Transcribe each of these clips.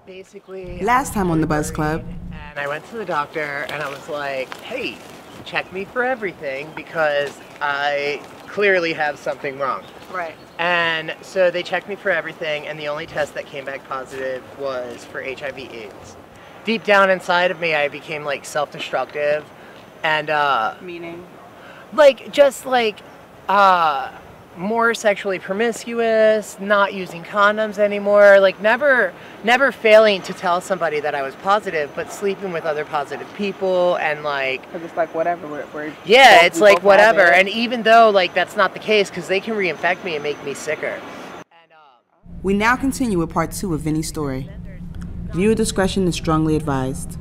basically... Last time on the Buzz Club. And I went to the doctor and I was like, hey, check me for everything because I clearly have something wrong. Right. And so they checked me for everything, and the only test that came back positive was for HIV/AIDS. Deep down inside of me, I became like self-destructive and Meaning? like just like more sexually promiscuous, not using condoms anymore, like never failing to tell somebody that I was positive, but sleeping with other positive people and like... Because it's like whatever, yeah, it's like whatever, and even though like that's not the case, because they can reinfect me and make me sicker. And, we now continue with part 2 of Vinny's story. Viewer discretion is strongly advised.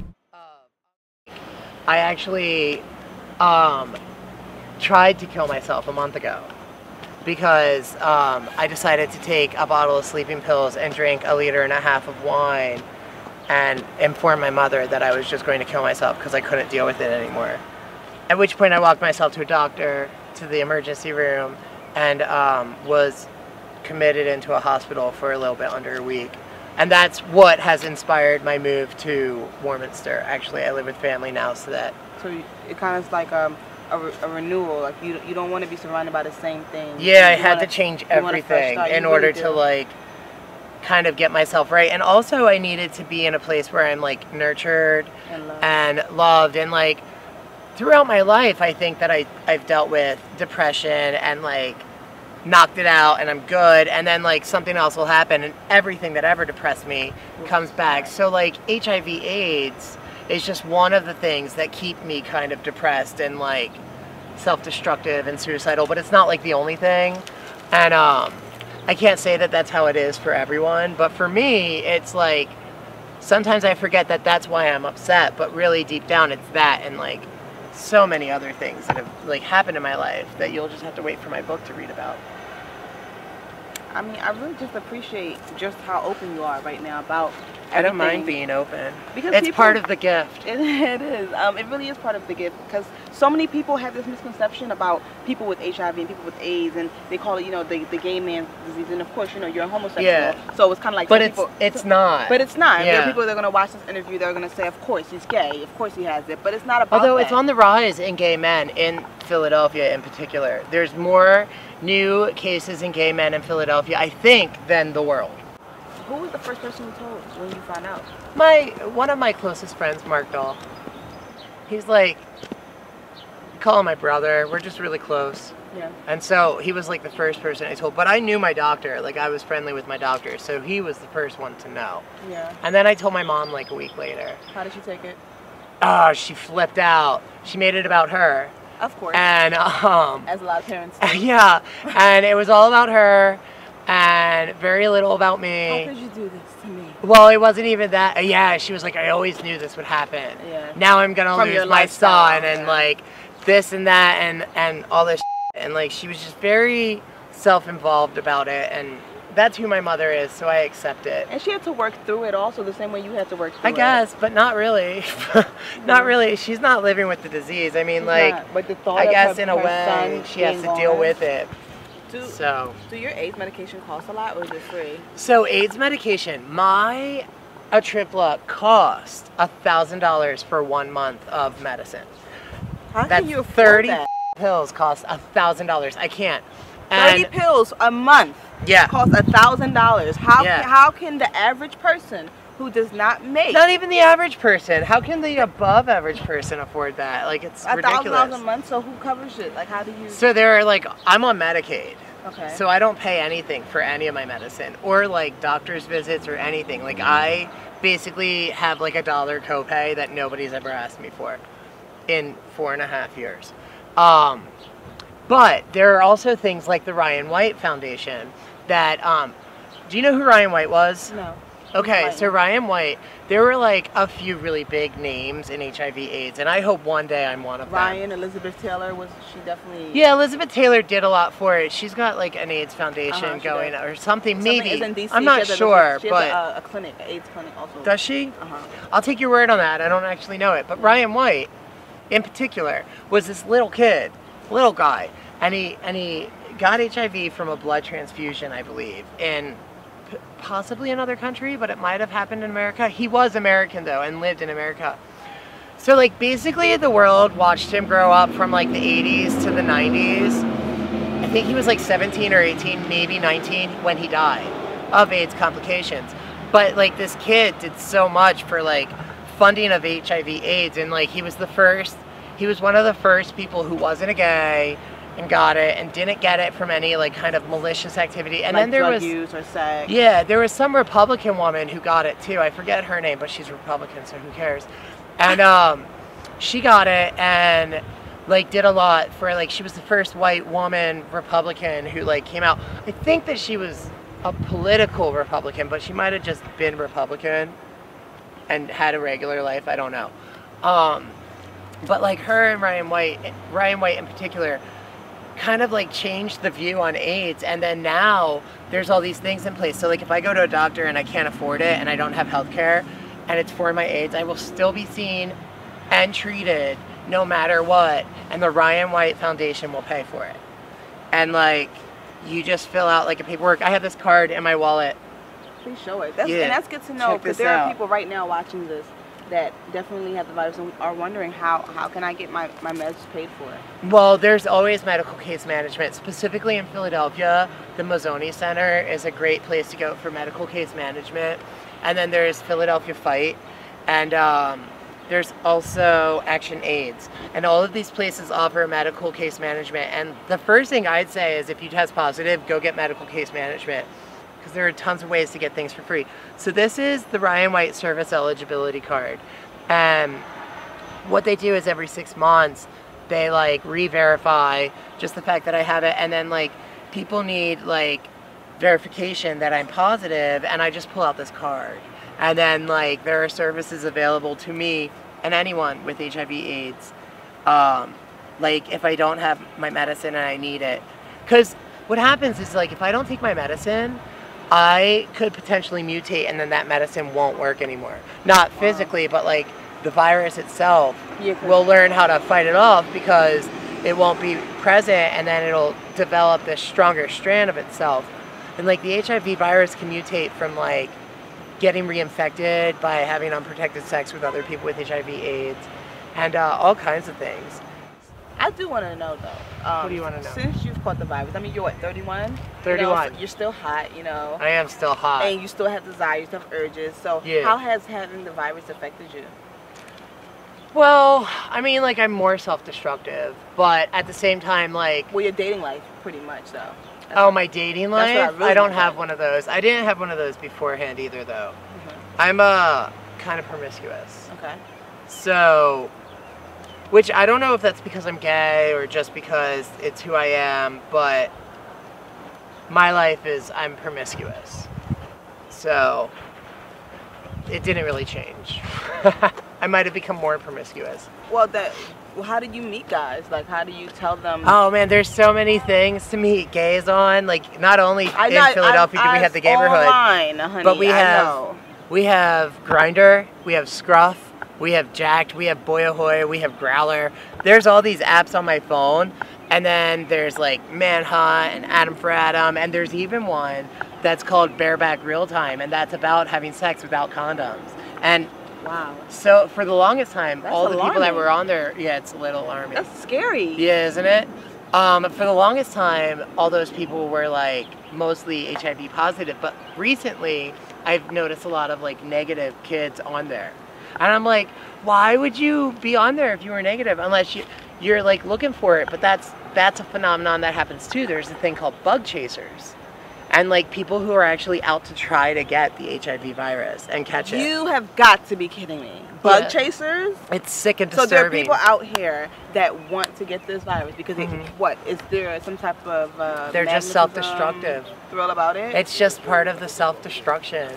I actually tried to kill myself a month ago. Because I decided to take a bottle of sleeping pills and drink 1.5 liters of wine and inform my mother that I was just going to kill myself because I couldn't deal with it anymore. At which point I walked myself to a doctor, to the emergency room, and was committed into a hospital for a little bit under a week. And that's what has inspired my move to Warminster. Actually, I live with family now, so that... So it kind of is like a renewal, like you don't want to be surrounded by the same thing. Yeah, I had to change everything in order to like kind of get myself right, and also I needed to be in a place where I'm like nurtured and loved, and like throughout my life I think that I've dealt with depression and like knocked it out and I'm good, and then like something else will happen and everything that ever depressed me comes back. So like HIV/AIDS is just one of the things that keep me kind of depressed and like self-destructive and suicidal, but it's not like the only thing. And I can't say that that's how it is for everyone, but for me it's like sometimes I forget that that's why I'm upset, but really deep down it's that and like so many other things that have like happened in my life that you'll just have to wait for my book to read about. I mean, I really just appreciate just how open you are right now about everything. I don't mind being open. Because it's part of the gift. It is. It really is part of the gift, because so many people have this misconception about people with HIV and people with AIDS, and they call it, you know, the gay man's disease. And of course, you know, you're a homosexual, yeah. So it's kind of like. But it's not. But it's not. Yeah. There are people that are going to watch this interview. They're going to say, of course he's gay. Of course he has it. But it's not about. Although that. It's on the rise in gay men in Philadelphia in particular. There's more new cases in gay men in Philadelphia, I think, than the world. Who was the first person you told when you found out? One of my closest friends, Mark Dahl. He's like, call him my brother. We're just really close. Yeah. And so he was like the first person I told. But I knew my doctor. Like I was friendly with my doctor, so he was the first one to know. Yeah. And then I told my mom like a week later. How did she take it? Oh, she flipped out. She made it about her. Of course. And as a lot of parents do. Yeah, and it was all about her and very little about me. How could you do this to me? Well, it wasn't even that. Yeah, she was like, I always knew this would happen. Yeah. Now I'm gonna lose my son and yeah. like this and that and all this and like she was just very self-involved about it, and that's who my mother is, so I accept it. And she had to work through it also the same way you had to work through it. I guess, but not really. Not really. She's not living with the disease. I mean, She's like, not. But the thought I of guess her, in a her way son she has to being deal gone. with it. Do your AIDS medication cost a lot, or is it free? So AIDS medication, my Atripla cost $1,000 for 1 month of medicine. How That's can you afford 30 that? pills cost $1,000. I can't. 30 pills a month. Yeah. Cost $1,000. Yeah. How can the average person who does not make Not even the average person. How can the above average person afford that? Like, it's ridiculous. $1,000 a month? So who covers it? Like, how do you? So they're like, I'm on Medicaid. Okay. So I don't pay anything for any of my medicine or like doctor's visits or anything. Like I basically have like $1 copay that nobody's ever asked me for in 4.5 years. But there are also things like the Ryan White Foundation that, do you know who Ryan White was? No. Okay, so Ryan White, there were like a few really big names in HIV/AIDS, and I hope one day I'm one of them. Ryan, Elizabeth Taylor, was she definitely? Yeah, Elizabeth Taylor did a lot for it. She's got like an AIDS foundation going does. or something maybe. Is in DC. I'm not sure, she but has a clinic, an AIDS clinic also. Does she? Uh-huh. I'll take your word on that. I don't actually know it, but Ryan White, in particular, was this little kid, little guy, and he got HIV from a blood transfusion, I believe, in possibly another country, but it might have happened in America. He was American though and lived in America. So like basically the world watched him grow up from like the 80s to the 90s. I think he was like 17 or 18, maybe 19 when he died of AIDS complications. But like this kid did so much for like funding of HIV AIDS, and like he was one of the first people who wasn't a gay and got it and didn't get it from any like kind of malicious activity. And like then there drug was use or sex. Yeah, there was some Republican woman who got it too. I forget her name, but she's Republican, so who cares? And she got it and like did a lot for like, she was the first white woman Republican who like came out. I think that she was a political Republican, but she might have just been Republican and had a regular life. I don't know. But like her and Ryan White in particular, kind of like changed the view on AIDS. And then now there's all these things in place. So like if I go to a doctor and I can't afford it and I don't have health care and it's for my AIDS, I will still be seen and treated no matter what. And the Ryan White Foundation will pay for it. And like, you just fill out like a paperwork. I have this card in my wallet. Please show it. And that's good to know, because there are people right now watching this that definitely have the virus and are wondering how can I get my meds paid for? Well, there's always medical case management. Specifically in Philadelphia, the Mazzoni Center is a great place to go for medical case management. And then there's Philadelphia Fight, and there's also Action AIDS. And all of these places offer medical case management. And the first thing I'd say is if you test positive, go get medical case management, because there are tons of ways to get things for free. So this is the Ryan White Service Eligibility Card. And what they do is every 6 months, they like re-verify just the fact that I have it. And then like people need like verification that I'm positive, and I just pull out this card. And then like there are services available to me and anyone with HIV AIDS. Like if I don't have my medicine and I need it. Because what happens is like if I don't take my medicine, I could potentially mutate and then that medicine won't work anymore. Not physically, but like the virus itself will learn how to fight it off because it won't be present, and then it'll develop this stronger strand of itself. And like the HIV virus can mutate from like getting reinfected by having unprotected sex with other people with HIV AIDS and all kinds of things. I do want to know though. What do you want to know? Since you've caught the virus, I mean, you're what, 31? 31. You know, so you're still hot, you know. I am still hot. And you still have desires, you still have urges. So yeah. How has having the virus affected you? Well, I mean, like I'm more self-destructive, but at the same time, like. Well, your dating life, pretty much, though. Oh, my dating life? I don't have one of those. I didn't have one of those beforehand either, though. I'm kind of promiscuous. Okay. So, which I don't know if that's because I'm gay or just because it's who I am, but my life is I'm promiscuous. So, it didn't really change. I might have become more promiscuous. Well, how do you meet guys? Like, how do you tell them? Oh man, there's so many things to meet gays on. Like, not only in Philadelphia do we have the gayborhood, online, honey, but we have Grindr, we have Scruff, we have Jacked, we have Boy Ahoy, we have Growler. There's all these apps on my phone, and then there's like Manhunt and Adam for Adam, and there's even one that's called Bareback Real Time, and that's about having sex without condoms. And wow. So for the longest time, that's all the alarming. people that were on there, yeah, it's a little alarming. That's scary. Yeah, isn't it? For the longest time, all those people were like mostly HIV positive, but recently I've noticed a lot of like negative kids on there. And I'm like, why would you be on there if you were negative? Unless you're like looking for it. But that's a phenomenon that happens too. There's a thing called bug chasers. And like people who are actually out to try to get the HIV virus and catch it. You have got to be kidding me. Bug chasers? It's sick and disturbing. So there are people out here that want to get this virus because what? Is there some type of they're just self-destructive thrill about it? It's just part of the self-destruction.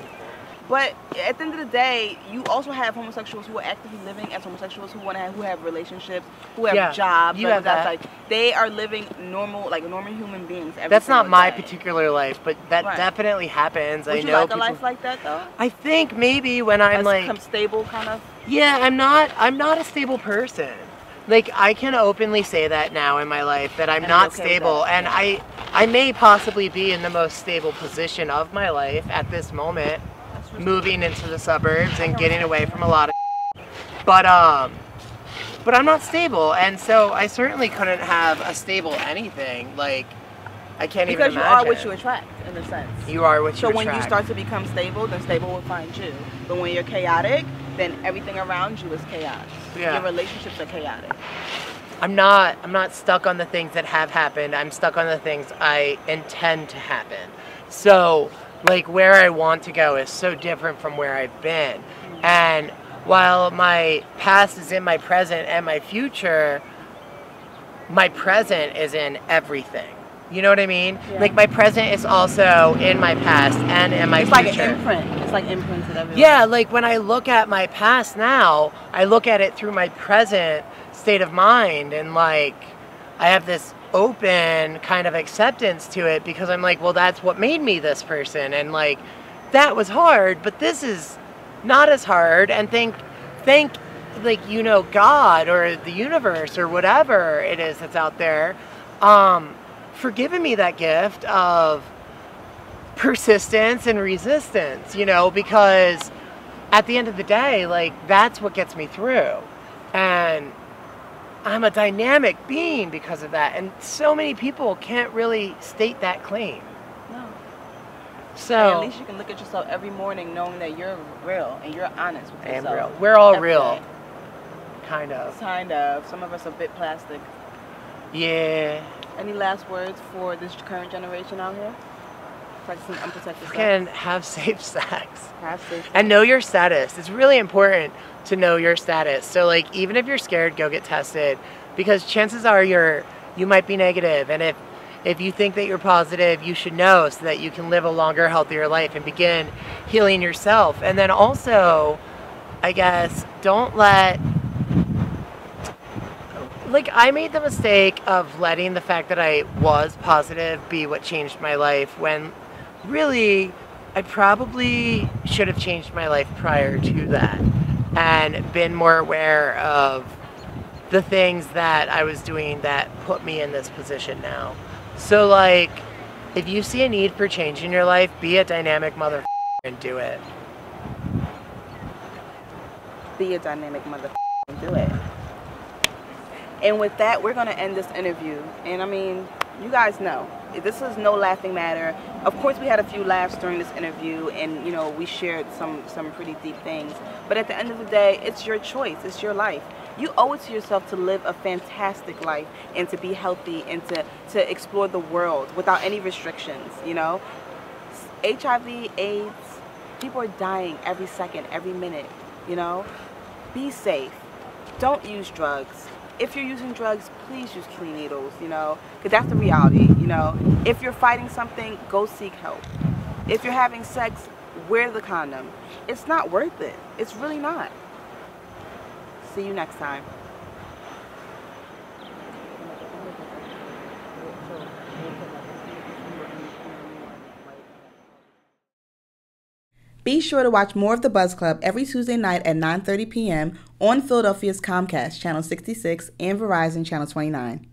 But at the end of the day, you also have homosexuals who are actively living as homosexuals who have relationships, who have jobs. You have that. Like they are living normal human beings. That's not my particular life, but that definitely happens. Would you like a life like that though? I think maybe when I'm like stable kind of. Yeah, I'm not a stable person. like, I can openly say that now in my life, that I'm not stable, and I may possibly be in the most stable position of my life at this moment, moving into the suburbs and getting away from a lot of but I'm not stable, and so I certainly couldn't have a stable anything. Like, I can't even imagine. Because you are what you attract, in a sense. You are what you attract. So when you start to become stable, then stable will find you. But when you're chaotic, then everything around you is chaos. Yeah. Your relationships are chaotic. I'm not stuck on the things that have happened. I'm stuck on the things I intend to happen. So, like, where I want to go is so different from where I've been. And while my past is in my present and my future, my present is in everything. You know what I mean? Yeah. Like, my present is also in my past and in my future. It's like an imprint. It's like imprinted everywhere. Yeah, like, when I look at my past now, I look at it through my present state of mind, and, like, I have this open kind of acceptance to it, because I'm like, well, that's what made me this person, and, like, that was hard, but this is not as hard, and thank like, you know, God or the universe or whatever it is that's out there, for giving me that gift of persistence and resistance, you know, because at the end of the day, like, that's what gets me through. And I'm a dynamic being because of that. And so many people can't really state that claim. No. So and at least you can look at yourself every morning knowing that you're real and you're honest with yourself. I am real. We're all real. Kind of. Kind of. Some of us are a bit plastic. Yeah. Any last words for this current generation out here? Practicing unprotected sex. And have safe sex. Have safe sex. And know your status. It's really important to know your status. So, like, even if you're scared, go get tested, because chances are you might be negative. And if you think that you're positive, you should know, so that you can live a longer, healthier life and begin healing yourself. And then also, I guess, don't let... Like, I made the mistake of letting the fact that I was positive be what changed my life, when really I probably should have changed my life prior to that and been more aware of the things that I was doing that put me in this position now. So, like, if you see a need for change in your life, be a dynamic motherfucker and do it. Be a dynamic motherfucker and do it. And with that, we're going to end this interview. And I mean, you guys know, this is no laughing matter. Of course, we had a few laughs during this interview, and, you know, we shared some pretty deep things. But at the end of the day, it's your choice. It's your life. You owe it to yourself to live a fantastic life and to be healthy and to explore the world without any restrictions, you know. HIV, AIDS, people are dying every second, every minute, you know. Be safe. Don't use drugs. If you're using drugs, please use clean needles, you know, because that's the reality, you know. If you're fighting something, go seek help. If you're having sex, wear the condom. It's not worth it. It's really not. See you next time. Be sure to watch more of The Buzz Club every Tuesday night at 9:30 p.m. on Philadelphia's Comcast, Channel 66, and Verizon, Channel 29.